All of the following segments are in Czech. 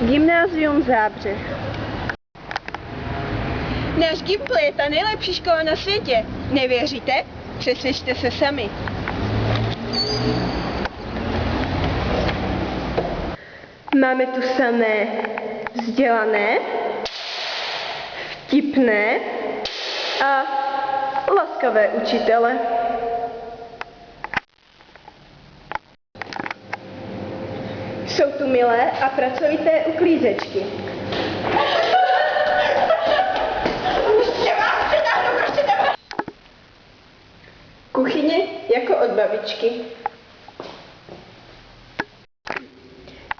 Gymnázium Zábřeh. Náš Gimpl je ta nejlepší škola na světě. Nevěříte? Přesvědčte se sami. Máme tu samé vzdělané, vtipné a laskavé učitele. Jsou tu milé a pracovité uklízečky. Kuchyně jako od babičky.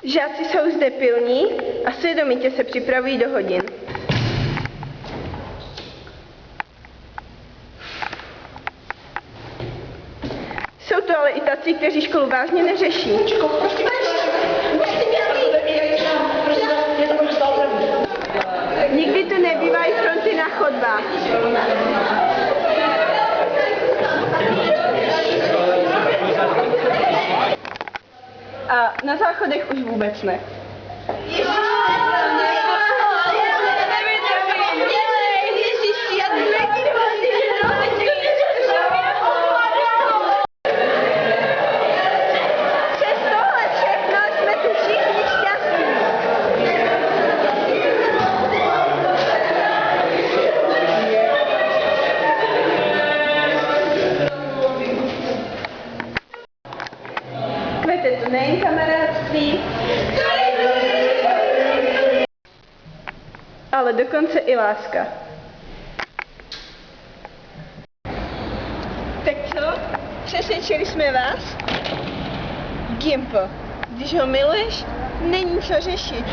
Žáci jsou zde pilní a svědomitě se připravují do hodin. Jsou to ale i tací, kteří školu vážně neřeší. Nikdy tu nebývají fronty na chodbách. A na záchodech už vůbec ne. Kvete tu nejen kamarádství, ale dokonce i láska. Tak co? Přesvědčili jsme vás? Gimpl, když ho miluješ, není co řešit.